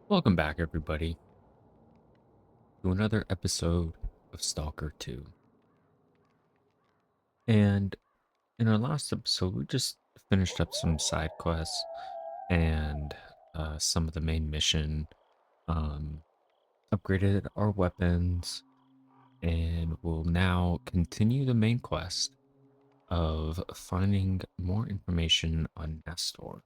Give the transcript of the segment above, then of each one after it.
Welcome back, everybody, to another episode of Stalker 2. And in our last episode, we just finished up some side quests and some of the main mission, um, upgraded our weapons, and we'll now continue the main quest of finding more information on Nestor.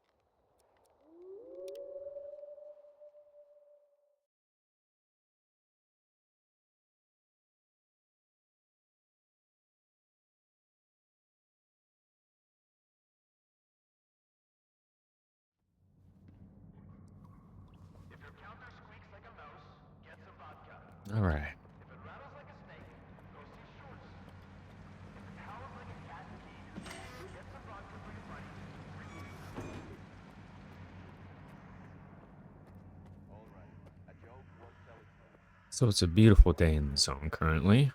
All right. So it's a beautiful day in the zone currently.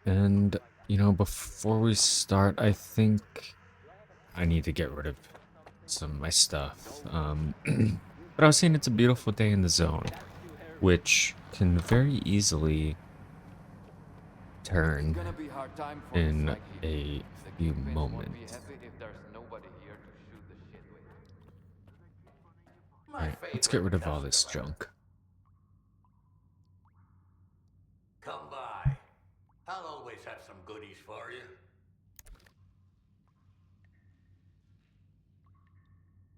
And before we start, I think I need to get rid of some of my stuff. But I was saying it's a beautiful day in the zone, which can very easily It's turn gonna be hard time for the in psyche. a The few kingpins won't be moments. happy if there's nobody here to shoot the shit with. All My right, let's get favorite rid of all this customer. junk. Come by. I'll always have some goodies for you.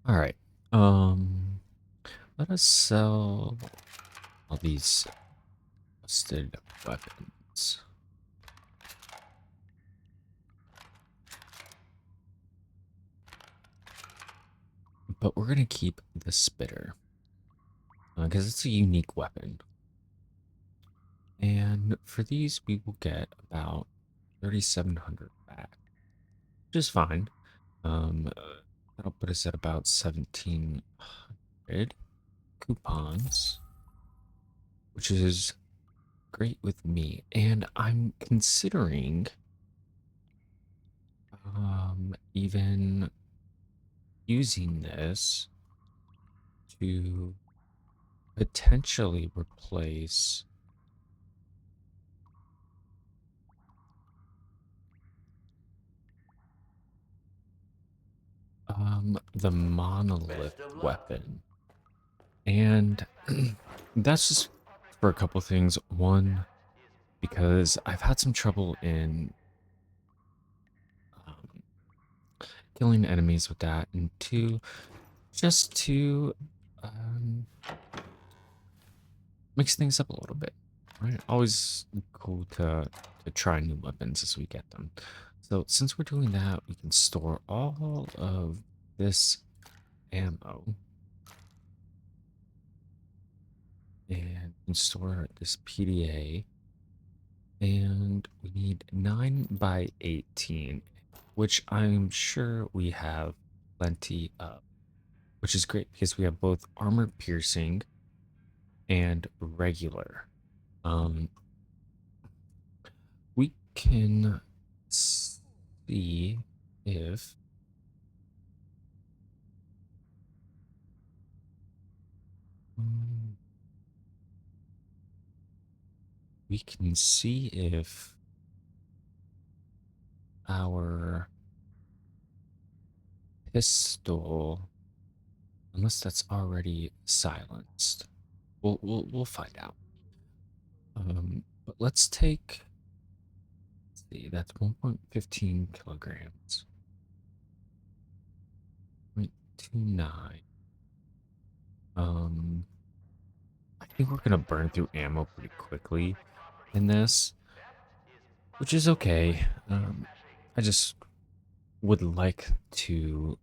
All right. Um, Let us sell all these busted weapons. But we're gonna keep the spitter because it's a unique weapon. And for these, we will get about 3,700 back, which is fine. That'll put us at about 1,700 coupons, which is great with me. And I'm considering even using this to potentially replace the monolith Best of luck. weapon. And that's just for a couple things. One, because I've had some trouble in um, killing enemies with that, and two, just to um, mix things up a little bit. Right? Always cool to try new weapons as we get them. So since we're doing that, we can store all of this ammo and we can store this PDA. And we need 9 by 18, which I'm sure we have plenty of, which is great because we have both armor piercing and regular. Um, we can see if um, we can see if our pistol, unless that's already silenced, we'll find out. But let's take. Let's see, that's 1.15 kilograms. 0.29. Um, I think we're gonna burn through ammo pretty quickly in this, which is okay. I just would like to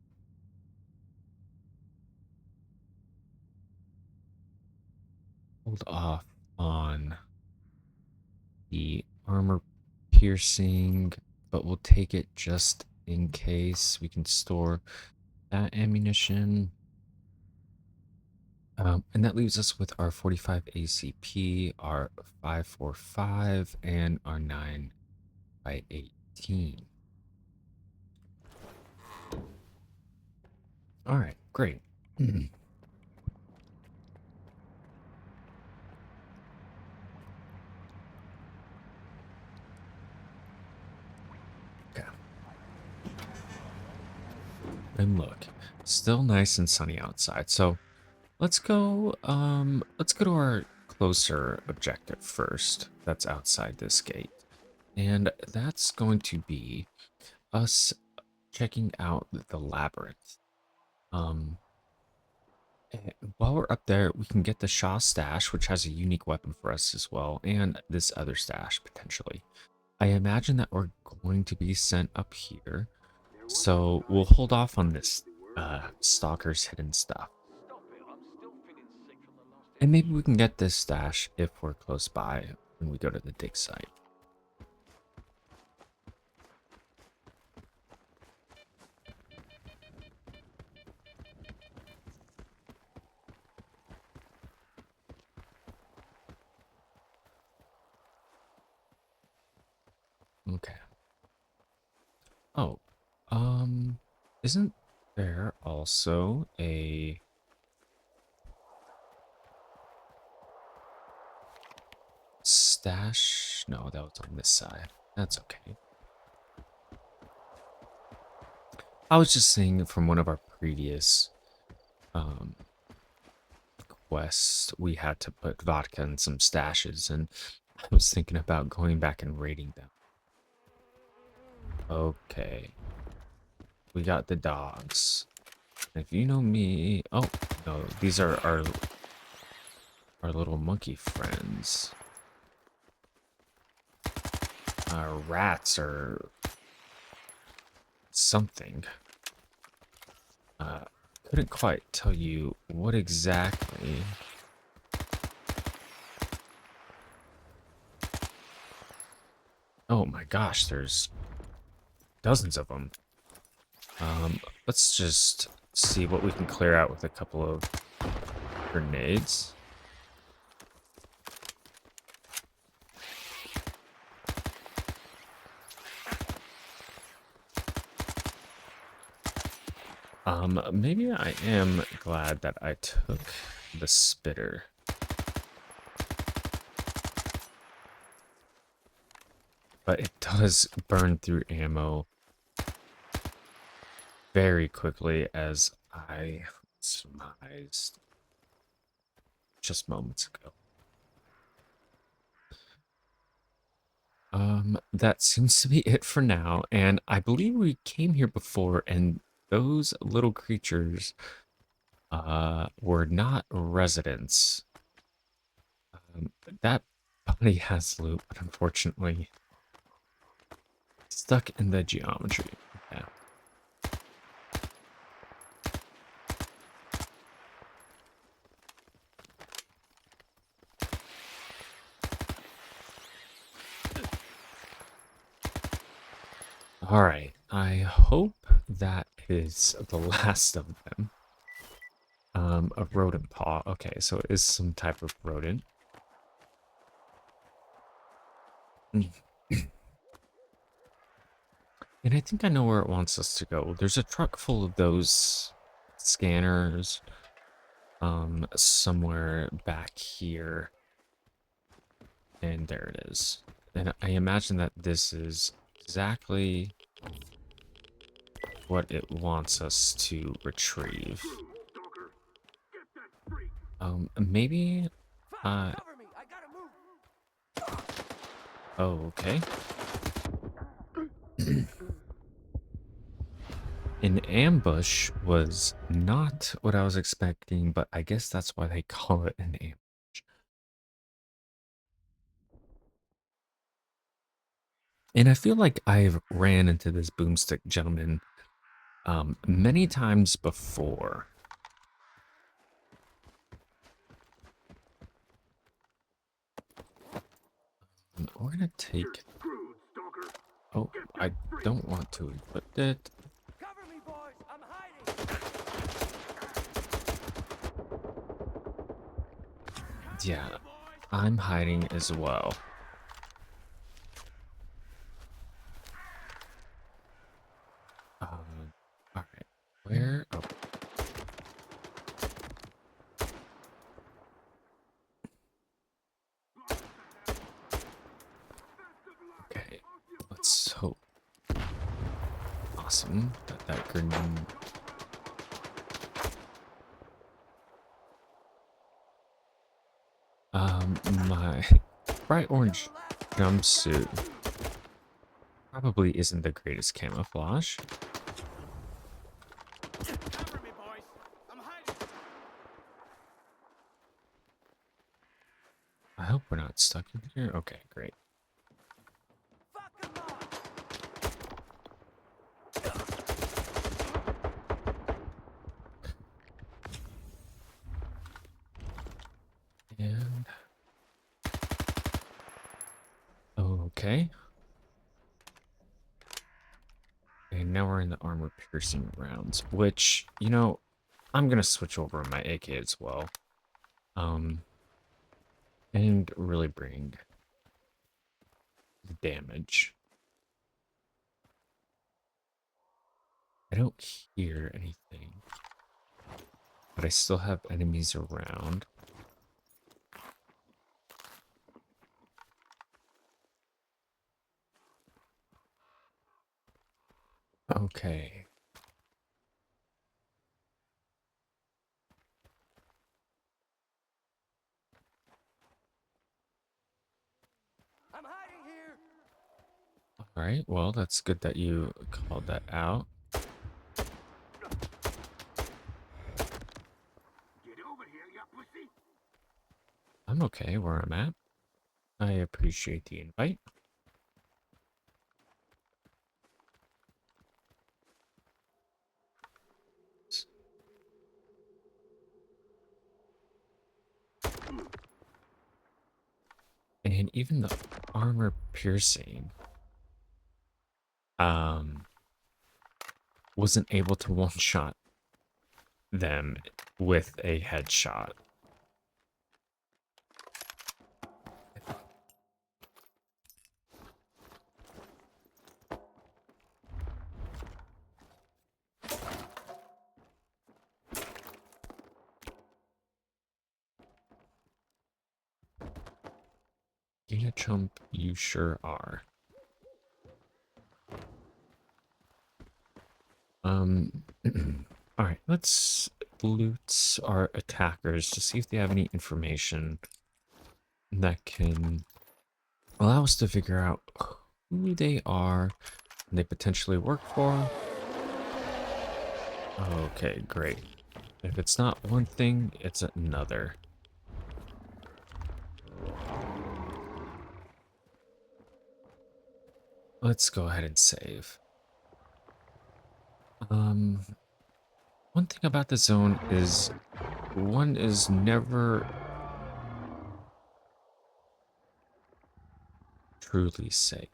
hold off on the armor piercing, but we'll take it just in case we can store that ammunition. And that leaves us with our 45 ACP, our 545, and our 9 by 18. All right, great. And look, still nice and sunny outside. So let's go to our closer objective first. That's outside this gate. And that's going to be us checking out the labyrinth. Um while we're up there, we can get the Shaw stash, which has a unique weapon for us as well, and this other stash potentially. I imagine that we're going to be sent up here. So we'll hold off on this stalker's hidden stuff. And maybe we can get this stash if we're close by when we go to the dig site. Okay. Oh, isn't there also a stash? No, that was on this side. That's okay. I was just saying from one of our previous um quests, we had to put vodka in some stashes, and I was thinking about going back and raiding them. Okay, we got the dogs. If you know me, oh no, these are our little monkey friends. Rats or something. Uh, couldn't quite tell you what exactly. Oh my gosh, there's dozens of them. Let's just see what we can clear out with a couple of grenades. Maybe I am glad that I took the spitter. But it does burn through ammo very quickly, as I surmised just moments ago. That seems to be it for now, and I believe we came here before, and those little creatures were not residents. That body has loot, but unfortunately stuck in the geometry. Yeah. All right. I hope that is the last of them. A rodent paw. Okay, so it is some type of rodent. Mm. And I think I know where it wants us to go. There's a truck full of those scanners somewhere back here. And there it is. And I imagine that this is exactly what it wants us to retrieve. Maybe Cover me! I gotta move! oh, okay. An ambush was not what I was expecting, but I guess that's why they call it an ambush. And I feel like I've ran into this boomstick gentleman many times before. We're gonna take. Oh, I don't want to equip it. Cover me, boys! I'm hiding! Yeah, I'm hiding as well. All right. Where? Oh, okay. Let's hope. Awesome. That grenade. My bright orange jumpsuit probably isn't the greatest camouflage. Cover me, boys. I'm hiding. I hope we're not stuck in here. Okay, great. Fuck 'em up. And okay. And now we're in the armor piercing rounds, which, I'm gonna switch over my AK as well. Um, and really bring the damage. I don't hear anything, but I still have enemies around. Okay. I'm hiding here. All right. Well, that's good that you called that out. Get over here, you pussy. I'm okay where I'm at. I appreciate the invite. And even the armor piercing um wasn't able to one shot them with a headshot. Being a chump, you sure are. Um, all right, let's loot our attackers to see if they have any information that can allow us to figure out who they are and they potentially work for. Okay, great. If it's not one thing, it's another. Let's go ahead and save. Um, one thing about the zone is one is never truly safe.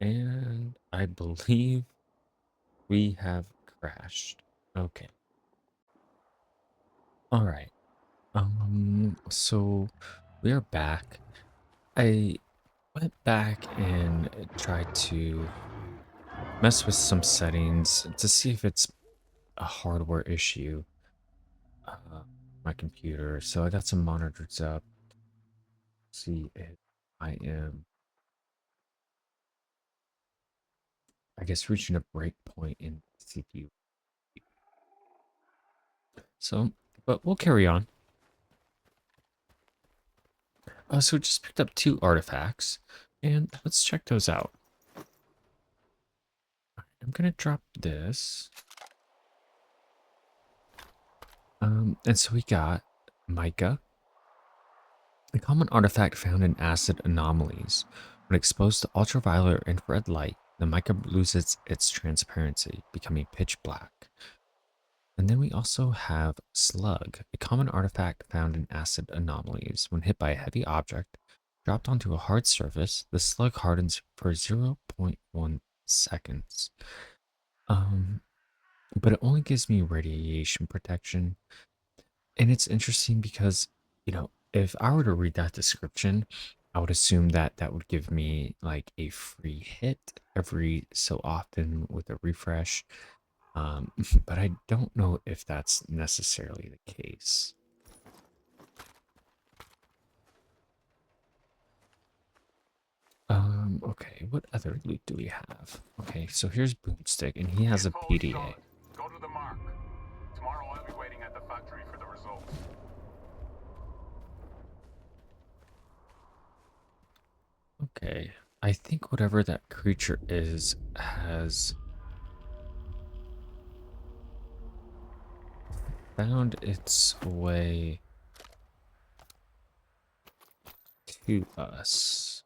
And I believe we have crashed. Okay. All right. So we are back. I went back and tried to mess with some settings to see if it's a hardware issue. My computer. So I got some monitors up. See if I am, I guess, reaching a breakpoint in CPU. So, but we'll carry on. So we just picked up 2 artifacts, and let's check those out. I'm gonna drop this. And so we got mica, a common artifact found in acid anomalies. When exposed to ultraviolet or infrared light, the mica loses its transparency, becoming pitch black. And then we also have slug, a common artifact found in acid anomalies. When hit by a heavy object dropped onto a hard surface, the slug hardens for 0.1 seconds. But it only gives me radiation protection. And it's interesting because, if I were to read that description, I would assume that that would give me like a free hit every so often with a refresh. But I don't know if that's necessarily the case. Okay, what other loot do we have? Okay, so here's Boomstick, and he has a Info is PDA. solid. Go to the mark. Tomorrow I'll be waiting at the factory for the results. Okay, I think whatever that creature is has found its way to us.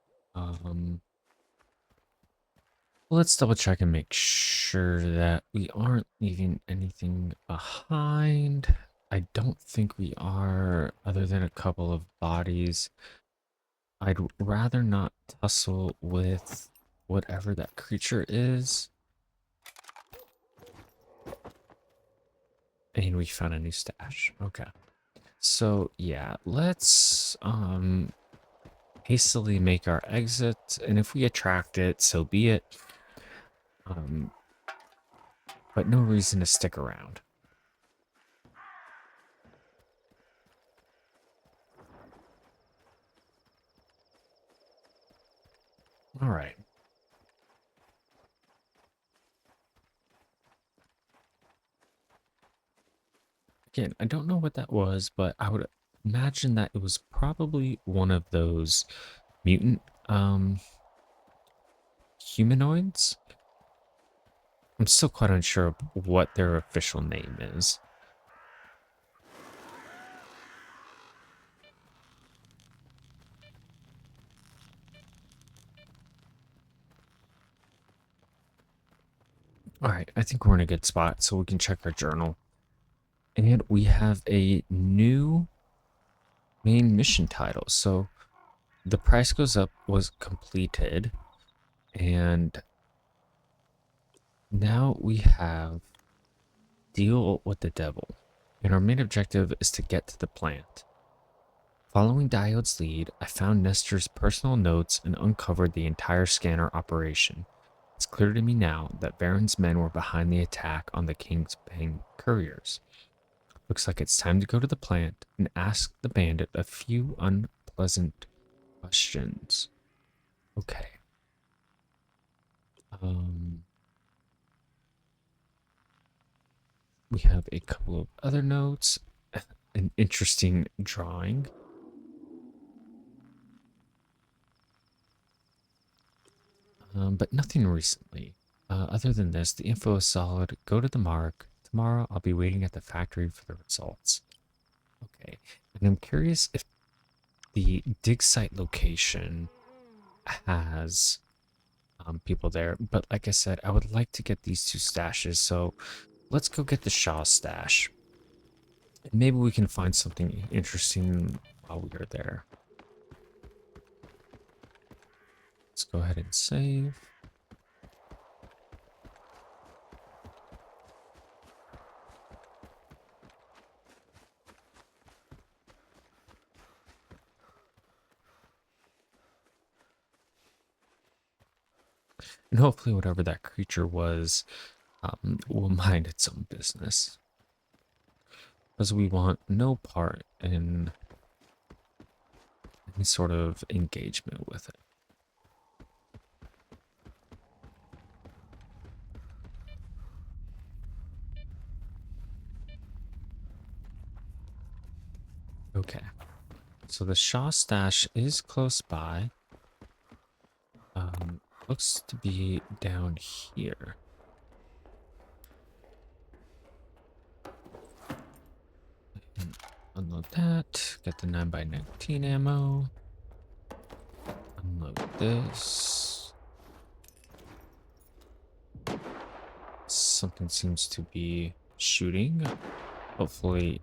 Let's double check and make sure that we aren't leaving anything behind. I don't think we are, other than a couple of bodies. I'd rather not tussle with whatever that creature is. And we found a new stash. Okay. So yeah, let's hastily make our exit, and if we attract it, so be it. Um, but no reason to stick around. All right. Again, I don't know what that was, but I would imagine that it was probably one of those mutant humanoids. I'm still quite unsure of what their official name is. All right, I think we're in a good spot, so we can check our journal. And we have a new main mission title. So the price goes up was completed, and now we have deal with the devil. And our main objective is to get to the plant. Following Diode's lead, I found Nestor's personal notes and uncovered the entire scanner operation. It's clear to me now that Varen's men were behind the attack on the King's Bang couriers. Looks like it's time to go to the plant and ask the bandit a few unpleasant questions. Okay. Um, we have a couple of other notes, an interesting drawing. But nothing recently. Other than this, the info is solid. Go to the mark. Tomorrow, I'll be waiting at the factory for the results. Okay. And I'm curious if the dig site location has people there. But like I said, I would like to get these two stashes. So let's go get the Shaw stash. And maybe we can find something interesting while we are there. Let's go ahead and save. And hopefully whatever that creature was will mind its own business. Because we want no part in any sort of engagement with it. Okay. So the Shaw stash is close by. Looks to be down here. Unload that. Get the 9x19 ammo. Unload this. Something seems to be shooting. Hopefully,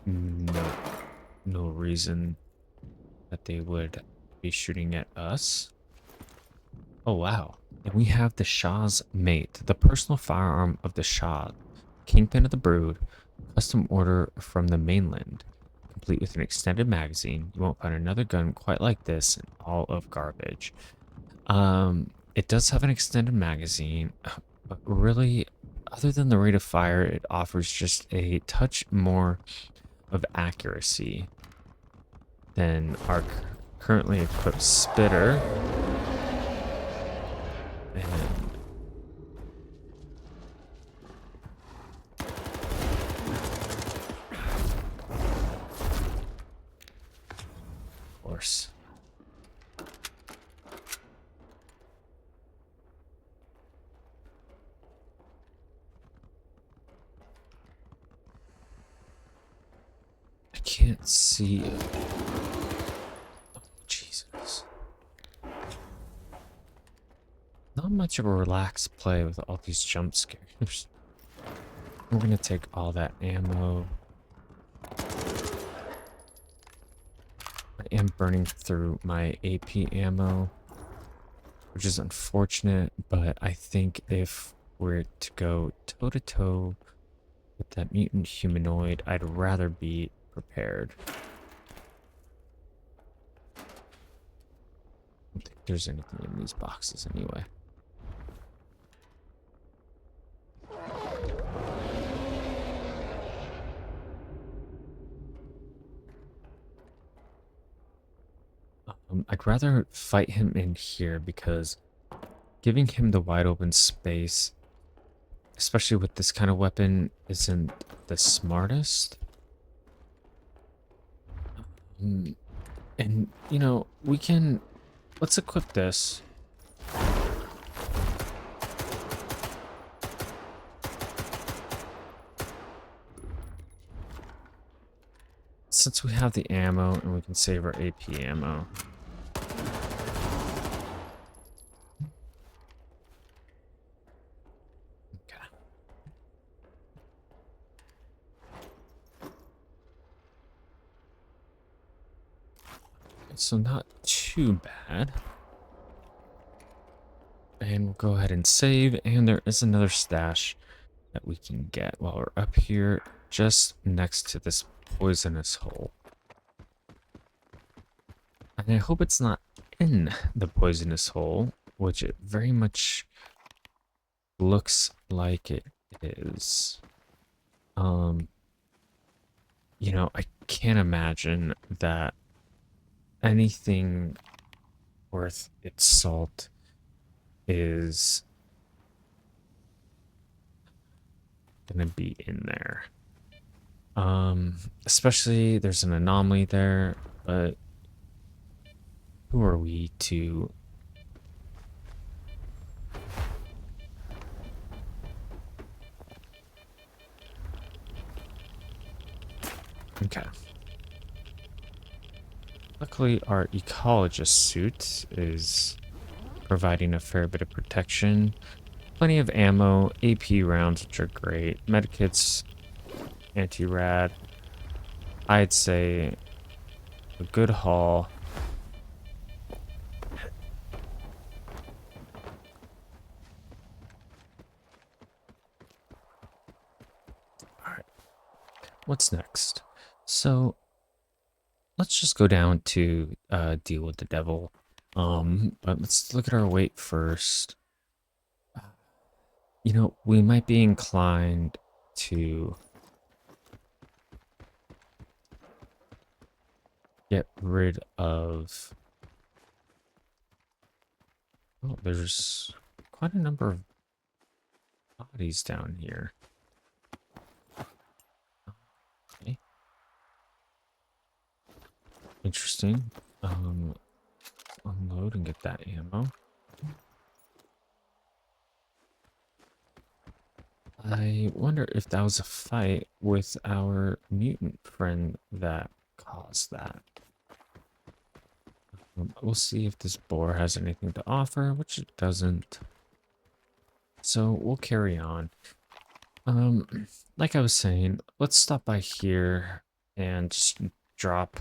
no reason that they would be shooting at us. Oh, wow. And we have the Shah's mate, the personal firearm of the Shah, Kingpin of the Brood, custom order from the mainland, complete with an extended magazine. You won't find another gun quite like this in all of garbage. It does have an extended magazine, but really, other than the rate of fire, it offers just a touch more of accuracy than our currently equipped spitter. And of course, I can't see it. Oh, Jesus. Not much of a relaxed play with all these jump scares. We're gonna take all that ammo. I am burning through my AP ammo, which is unfortunate, but I think if we're to go toe to toe with that mutant humanoid, I'd rather be prepared. I don't think there's anything in these boxes anyway. I'd rather fight him in here because giving him the wide open space, especially with this kind of weapon, isn't the smartest. And, you know, let's equip this. Since we have the ammo and we can save our AP ammo. Okay. So not too bad. And we'll go ahead and save. And there is another stash that we can get while we're up here, just next to this poisonous hole. And I hope it's not in the poisonous hole, which it very much looks like it is. You know, I can't imagine that anything worth its salt is gonna be in there. Especially there's an anomaly there, but who are we to... Okay. Luckily, our ecologist suit is providing a fair bit of protection. Plenty of ammo, AP rounds, which are great. Medikits, anti-rad. I'd say a good haul. Alright. What's next? So, let's just go down to deal with the devil. But let's look at our weight first. You know, we might be inclined to get rid of... Oh, there's quite a number of bodies down here. Okay. Interesting. Unload and get that ammo. I wonder if that was a fight with our mutant friend that caused that. We'll see if this boar has anything to offer, which it doesn't. So we'll carry on. Like I was saying, let's stop by here and just drop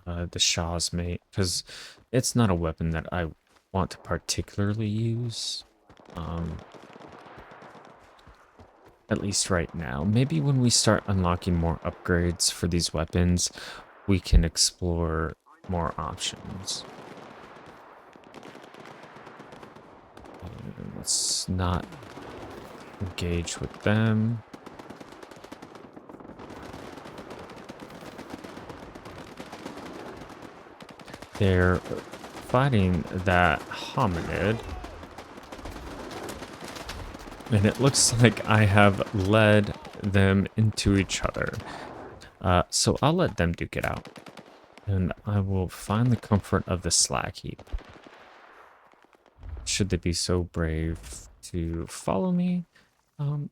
the Shaw's mate, because it's not a weapon that I want to particularly use. At least right now. Maybe when we start unlocking more upgrades for these weapons, we can explore more options. Let's not engage with them. They're fighting that hominid. And it looks like I have led them into each other. So I'll let them duke it out. And I will find the comfort of the slag heap. Should they be so brave to follow me,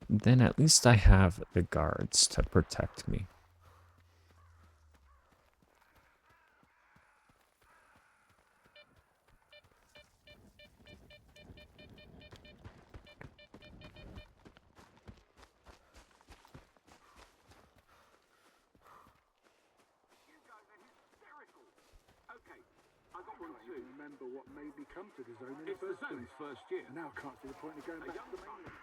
then at least I have the guards to protect me. You guys are hysterical. Okay, I got one too. Remember what made me come to the zone in the first place. First year. Now I can't see the point of going back to the mainland.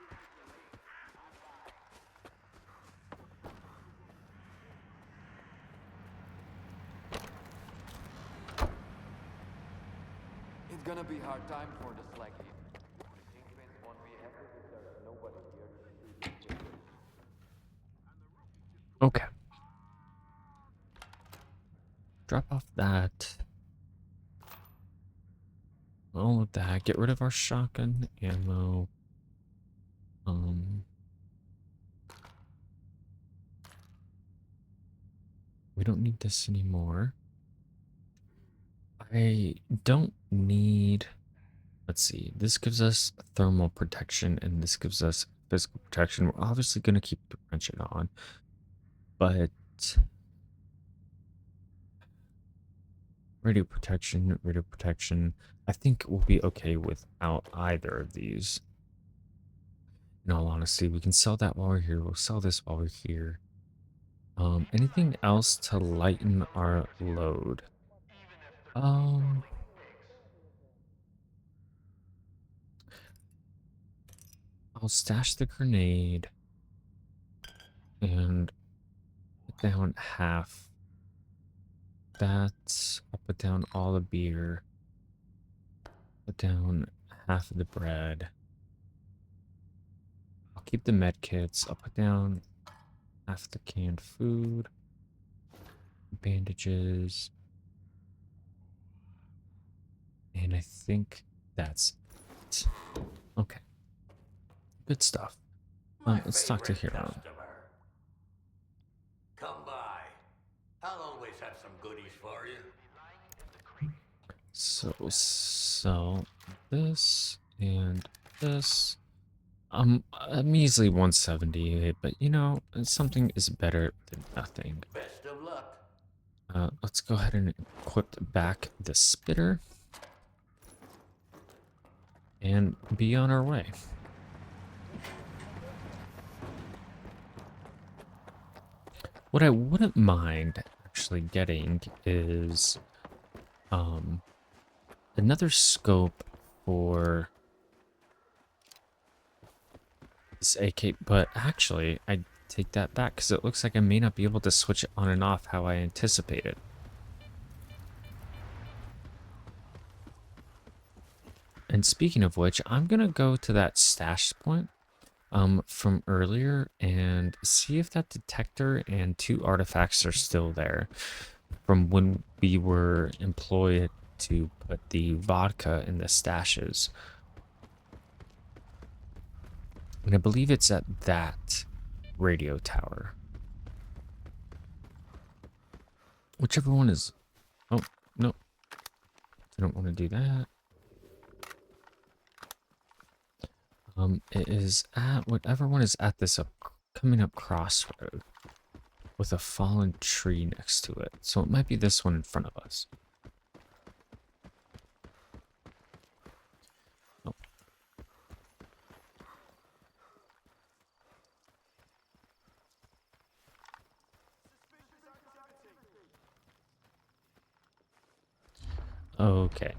It's gonna be hard time for the Slag-E. The Kingpins won't be happy if there's nobody here to shoot them. Okay. Drop off that. All of that. Get rid of our shotgun ammo. We don't need this anymore. I don't need... Let's see. This gives us thermal protection, and this gives us physical protection. We're obviously going to keep the wrench on. But... radio protection. I think we'll be okay without either of these. In all honesty, we can sell that while we're here. We'll sell this while we're here. Anything else to lighten our load? I'll stash the grenade and put down half. That. I'll put down all the beer. Put down half of the bread. I'll keep the med kits. I'll put down half the canned food. Bandages. And I think that's it. Okay. Good stuff. My Let's talk to favorite Hero. customer. Come by. I'll always have some goodies for you. So sell this and this. A measly 170, but you know, something is better than nothing. Best of luck. Let's go ahead and equip back the spitter and be on our way. What I wouldn't mind actually getting is another scope for this AK, but actually I take that back because it looks like I may not be able to switch it on and off how I anticipated. And speaking of which, I'm gonna go to that stash point from earlier and see if that detector and 2 artifacts are still there from when we were employed to put the vodka in the stashes. And I believe it's at that radio tower. Whichever one is... Oh, no. I don't want to do that. It is at... Whatever one is at this coming up crossroad. With a fallen tree next to it. So it might be this one in front of us. Oh. Okay.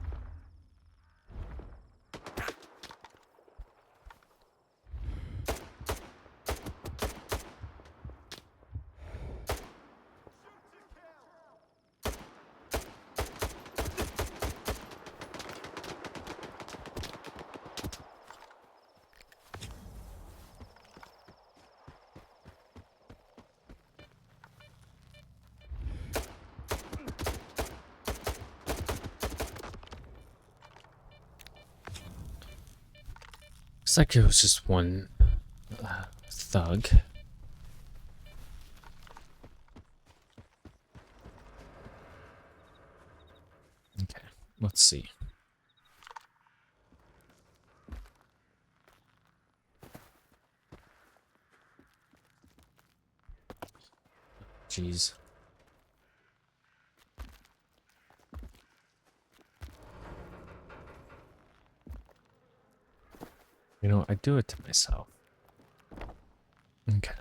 Looks like it was just one thug. Okay, let's see. Jeez. You know, I do it to myself. Okay.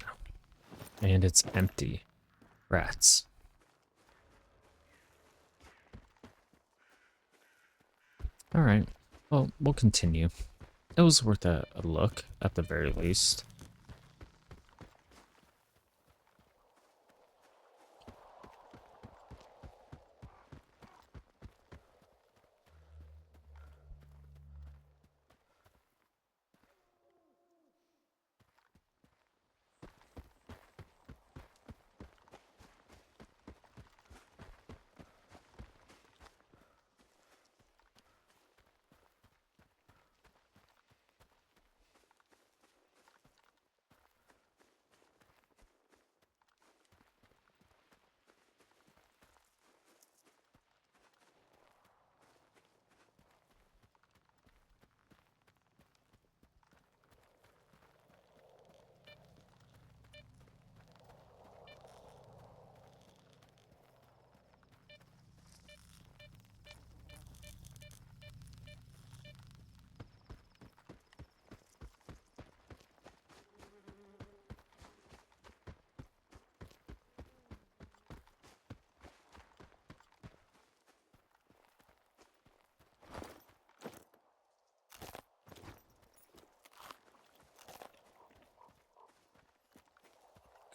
And it's empty. Rats. Alright. Well, we'll continue. It was worth a look, at the very least.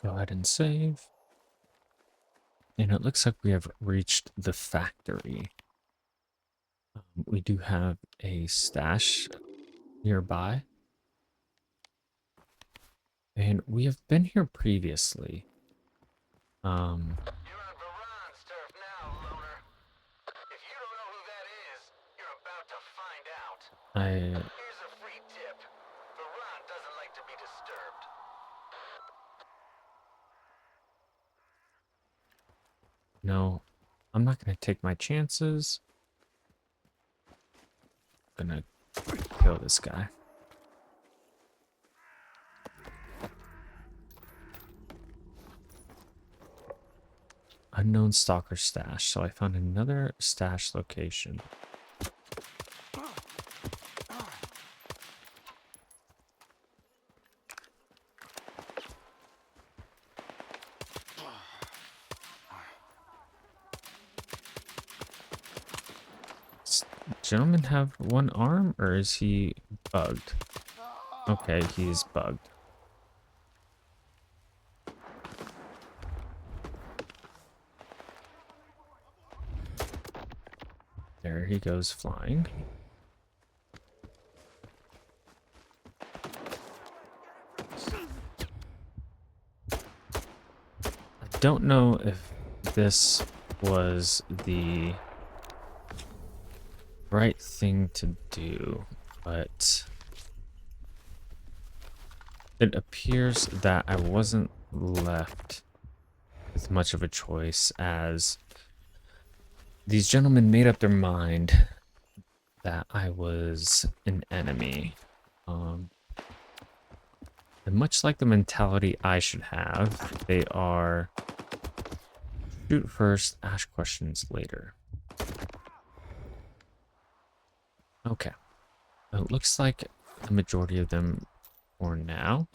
Go ahead and save. And it looks like we have reached the factory. We do have a stash nearby. And we have been here previously. You're on Varan's turf now, loner. If you don't know who that is, you're about to find out. I Here's a free tip. Varan doesn't like to be disturbed. no, I'm not gonna take my chances. I'm gonna kill this guy. Unknown stalker stash. So I found another stash location. Does gentleman have one arm, or is he bugged? Okay, he's bugged. There he goes flying. I don't know if this was the right thing to do, but it appears that I wasn't left with much of a choice, as these gentlemen made up their mind that I was an enemy. And much like the mentality I should have, they are shoot first, ask questions later. Okay. It looks like the majority of them for now.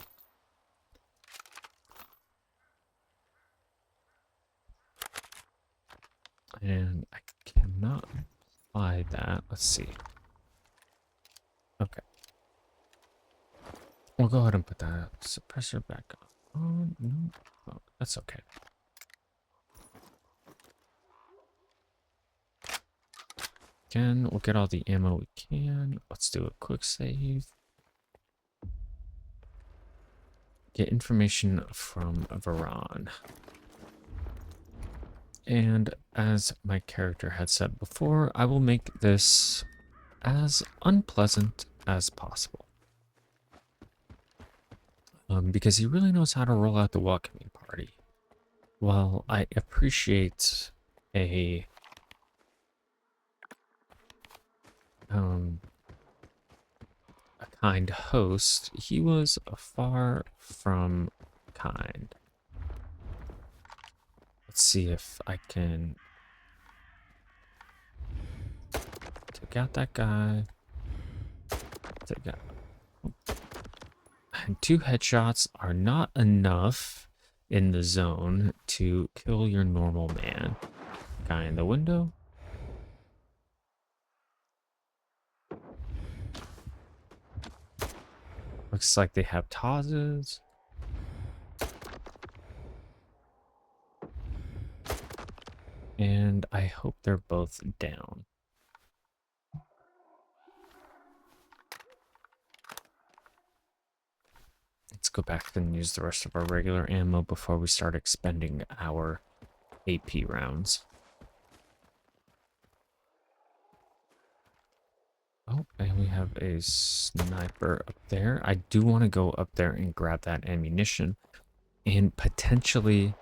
And I cannot apply that. Let's see. Okay. We'll go ahead and put that suppressor back on. Oh, no. Oh, that's okay. Again, we'll get all the ammo we can. Let's do a quick save. Get information from Varan. And as my character had said before, I will make this as unpleasant as possible. because he really knows how to roll out the welcoming party. While I appreciate a um, a kind host, he was far from kind. Let's see if I can take out that guy. Take out. And 2 headshots are not enough in the zone to kill your normal man. Guy in the window. Looks like they have Taz's. And I hope they're both down. Let's go back and use the rest of our regular ammo before we start expending our AP rounds. Oh, and we have a sniper up there. I do want to go up there and grab that ammunition and potentially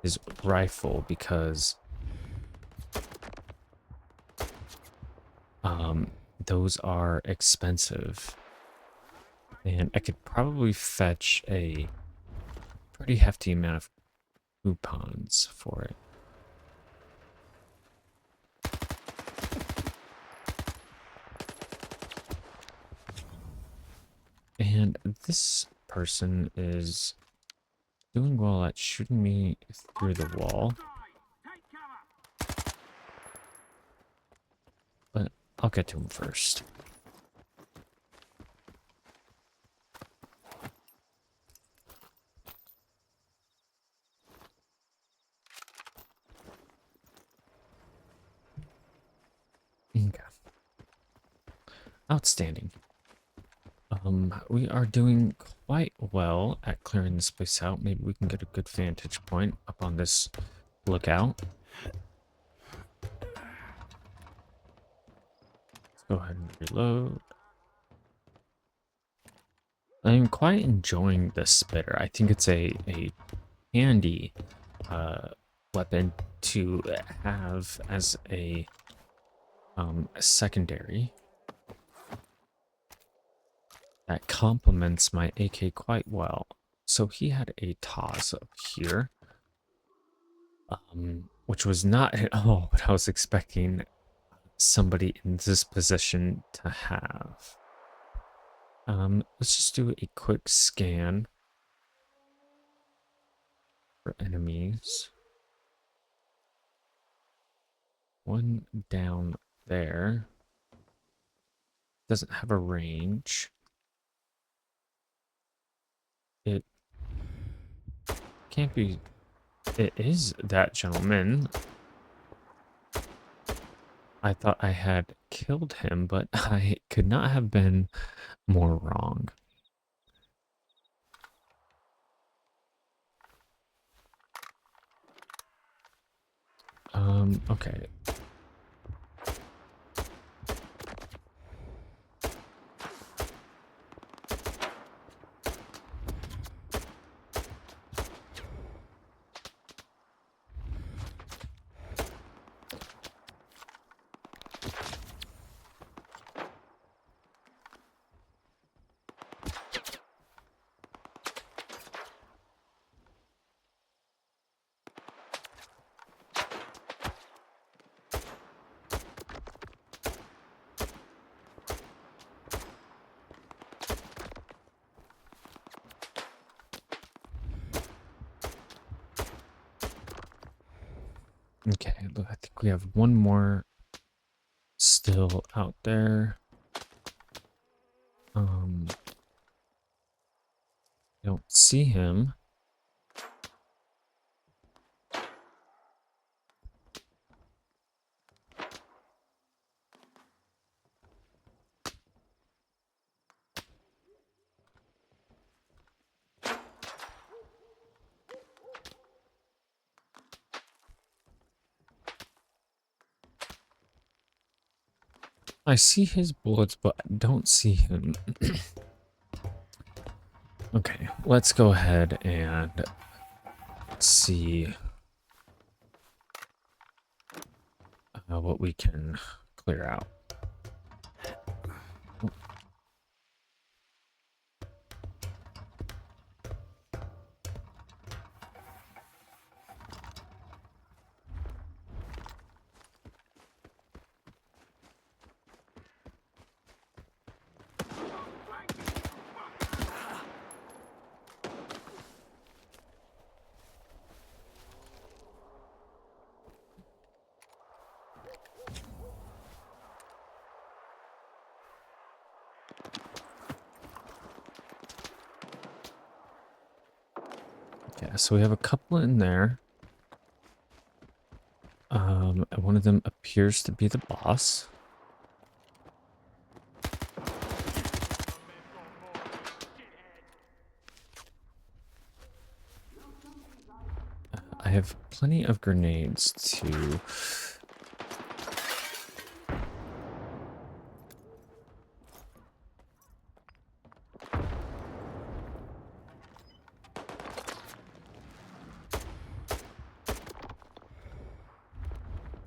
his rifle because those are expensive. And I could probably fetch a pretty hefty amount of coupons for it. And this person is doing well at shooting me through the wall. But I'll get to him first. Okay. Outstanding. We are doing quite well at clearing this place out. Maybe we can get a good vantage point up on this lookout. Let's go ahead and reload. I'm quite enjoying the spitter. I think it's a handy weapon to have as a secondary that complements my AK quite well. So he had a toss up here, which was not at all what I was expecting somebody in this position to have. Let's just do a quick scan for enemies. One down there. Doesn't have a range. It can't be. It is that gentleman. I thought I had killed him, but I could not have been more wrong. Okay. Okay, look, I think we have one more still out there. I don't see him. I see his bullets, but I don't see him. Okay, let's go ahead and see what we can clear out. Yeah, so we have a couple in there. And one of them appears to be the boss. I have plenty of grenades to...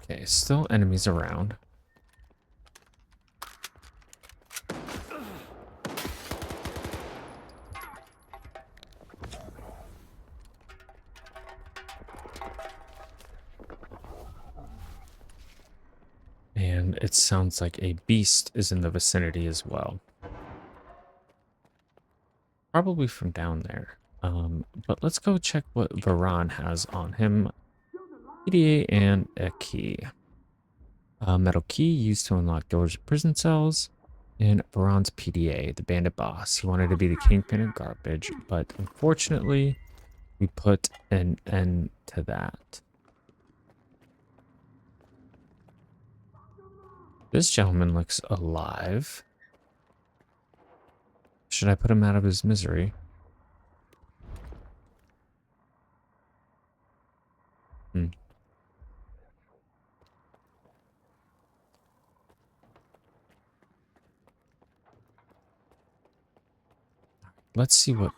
Okay, still enemies around. And it sounds like a beast is in the vicinity as well. Probably from down there. But let's go check what Varan has on him. PDA and a key. A metal key used to unlock doors of prison cells. And Varan's PDA, the bandit boss. He wanted to be the kingpin of garbage, but unfortunately, we put an end to that. This gentleman looks alive. Should I put him out of his misery? Hmm. Let's see what...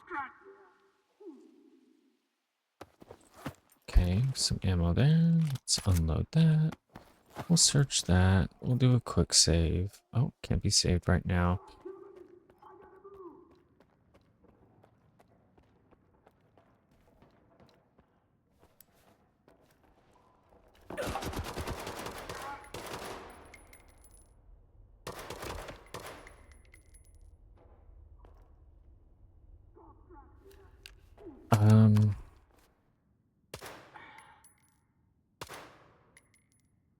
Okay, some ammo there. Let's unload that. We'll search that. We'll do a quick save. Oh, can't be saved right now. Um...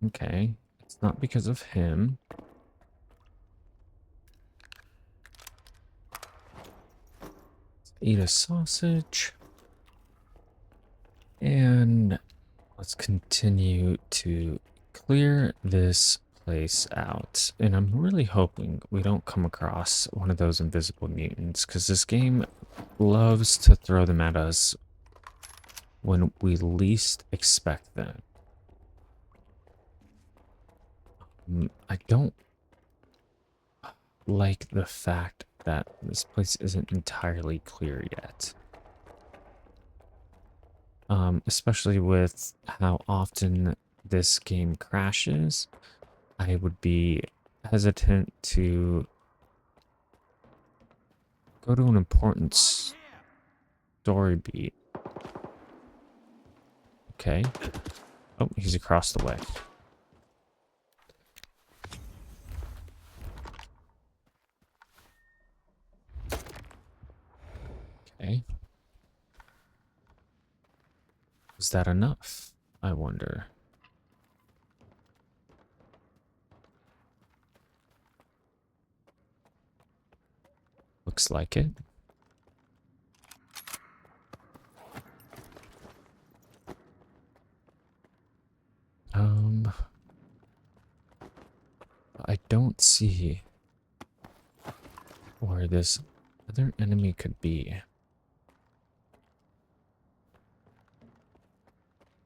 Okay. It's not because of him. Eat a sausage. And let's continue to clear this place out. And I'm really hoping we don't come across one of those invisible mutants, because this game loves to throw them at us when we least expect them. I don't like the fact that this place isn't entirely clear yet. Especially with how often this game crashes, I would be hesitant to go to an important story beat. Okay. Oh, he's across the way. Okay. Was that enough? I wonder. Looks like it. I don't see where this other enemy could be.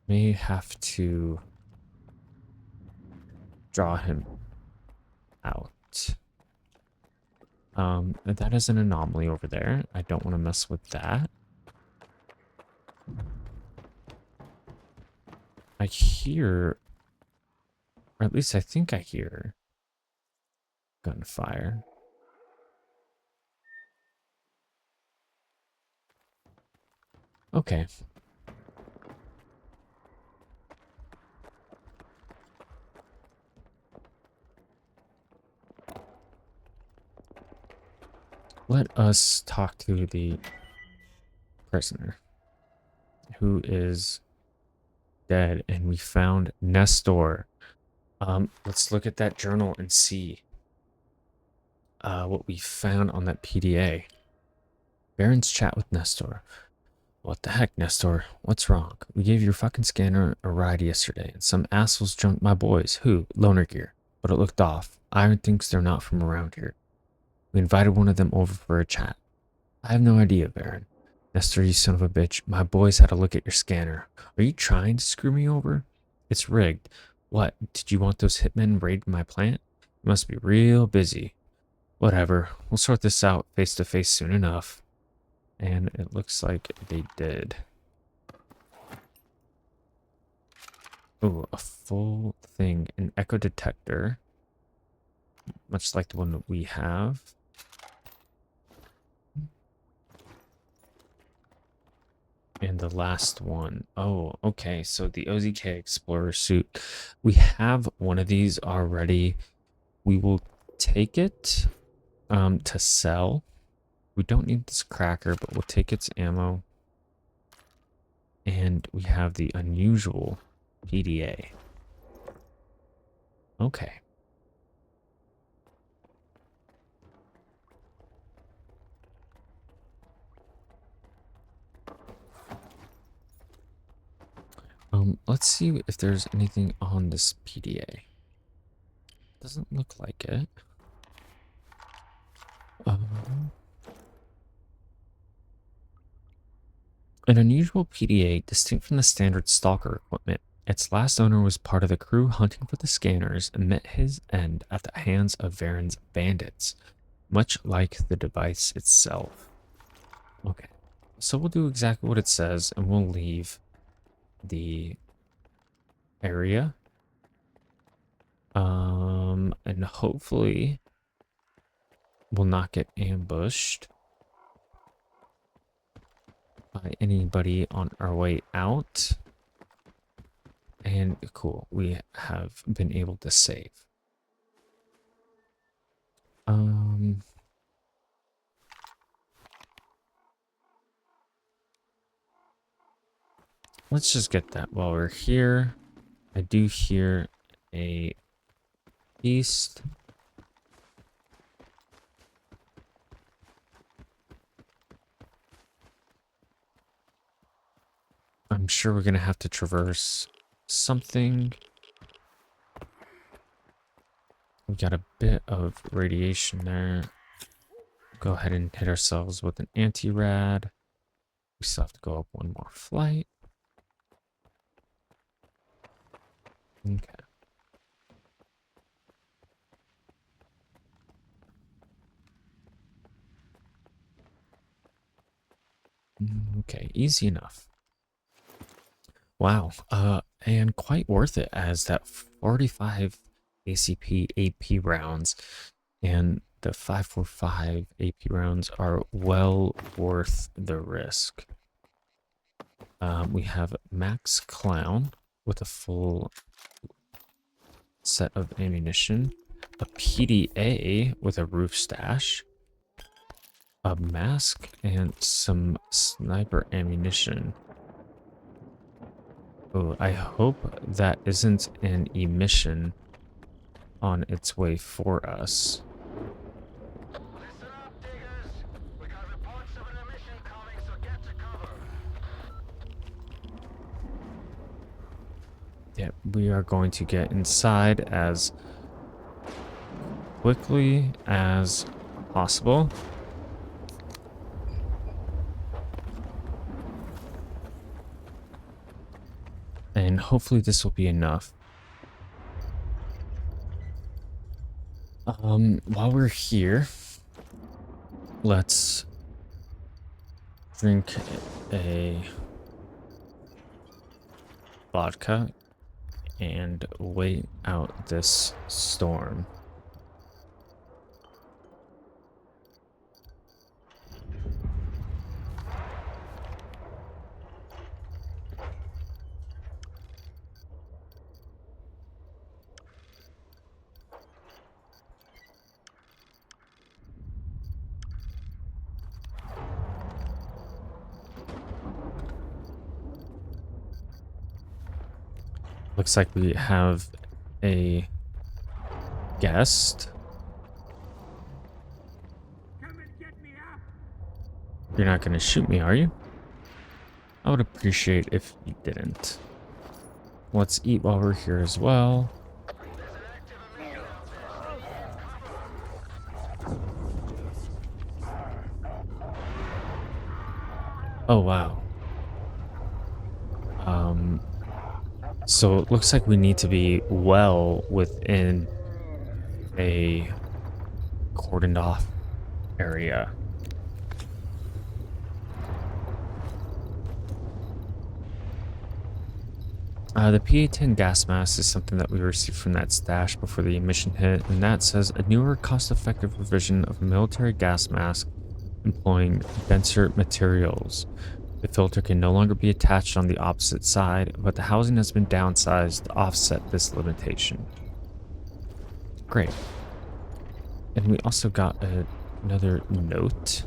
May have to draw him out. That is an anomaly over there. I don't want to mess with that. I hear, or at least I think I hear gunfire. Okay. Let us talk to the prisoner who is dead, and we found Nestor. Let's look at that journal and see what we found on that PDA. Baron's chat with Nestor. What the heck, Nestor? What's wrong? We gave your fucking scanner a ride yesterday, and some assholes junked my boys. Who? Loner Gear. But it looked off. Iron thinks they're not from around here. We invited one of them over for a chat. I have no idea, Baron. Nestor, you son of a bitch. My boys had a look at your scanner. Are you trying to screw me over? It's rigged. What? Did you want those hitmen raiding my plant? You must be real busy. Whatever. We'll sort this out face to face soon enough. And it looks like they did. Oh, a full thing. An echo detector. Much like the one that we have. And the last one. Oh, okay. So the OZK Explorer suit. We have one of these already. We will take it to sell. We don't need this cracker, but we'll take its ammo. And we have the unusual PDA. Okay. Let's see if there's anything on this PDA. Doesn't look like it. An unusual PDA, distinct from the standard S.T.A.L.K.E.R equipment. Its last owner was part of the crew hunting for the scanners and met his end at the hands of Varen's bandits, much like the device itself. Okay, so we'll do exactly what it says, and we'll leave the area. And hopefully we'll not get ambushed by anybody on our way out. And cool, we have been able to save. Let's just get that while we're here. I do hear a beast. I'm sure we're gonna have to traverse something. We got a bit of radiation there. Go ahead and hit ourselves with an anti-rad. We still have to go up one more flight. Okay. Okay, easy enough. Wow, and quite worth it, as that 45 ACP AP rounds and the 545 AP rounds are well worth the risk. We have Max Clown with a full set of ammunition, a PDA with a roof stash, a mask, and some sniper ammunition. Oh, I hope that isn't an emission on its way for us. Listen up, diggers. We got reports of an emission coming, so get to cover. Yeah, we are going to get inside as quickly as possible. And hopefully this will be enough. While we're here, let's drink a vodka and wait out this storm. Looks like we have a guest. Come and get me up! You're not going to shoot me, are you? I would appreciate if you didn't. Let's eat while we're here as well. Oh, wow. So it looks like we need to be well within a cordoned off area. The PA-10 gas mask is something that we received from that stash before the emission hit, and that says a newer cost-effective revision of a military gas mask employing denser materials. The filter can no longer be attached on the opposite side, but the housing has been downsized to offset this limitation. Great. And we also got another note.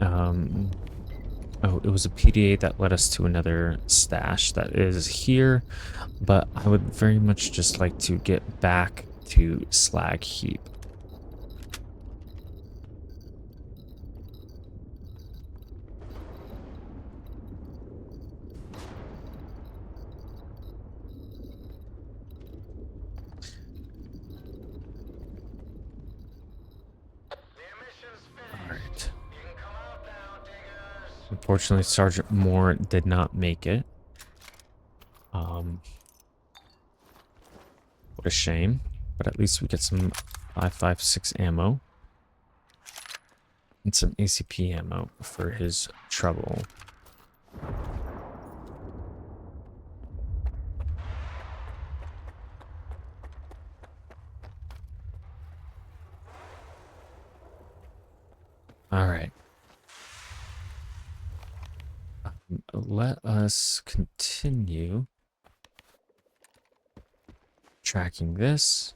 Oh, it was a PDA that led us to another stash that is here, but I would very much just like to get back to Slag Heap. All right. Unfortunately, Sergeant Moore did not make it. What a shame. But at least we get some 5.56 ammo. And some ACP ammo for his trouble. All right. Let us continue tracking this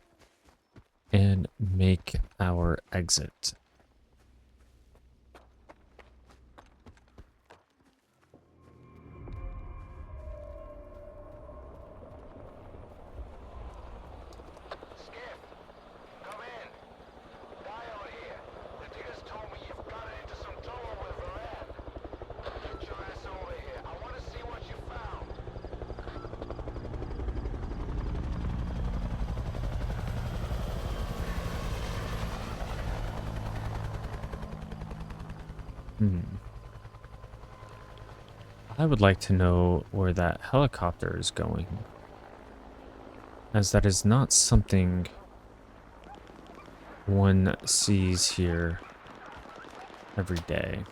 and make our exit. Come in. Dial here. The diggers told me you've gotten into some trouble with Varan. Get your ass over here. I want to see what you found. I would like to know where that helicopter is going, as that is not something one sees here every day.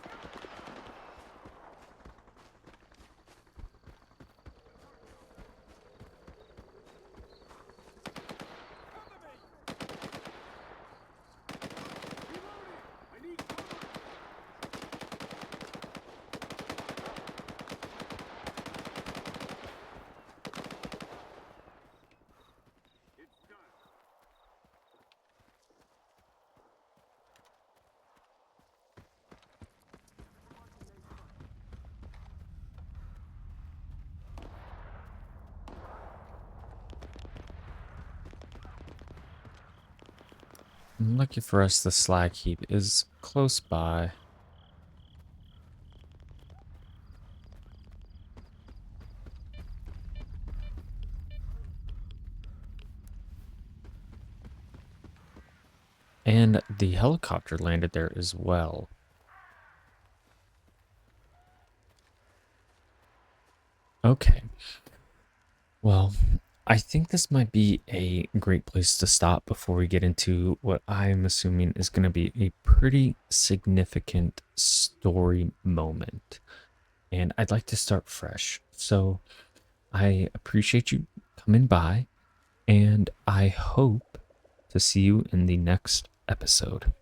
Lucky for us, the slag heap is close by. And the helicopter landed there as well. Okay. Well, I think this might be a great place to stop before we get into what I'm assuming is going to be a pretty significant story moment. And I'd like to start fresh. So I appreciate you coming by, and I hope to see you in the next episode.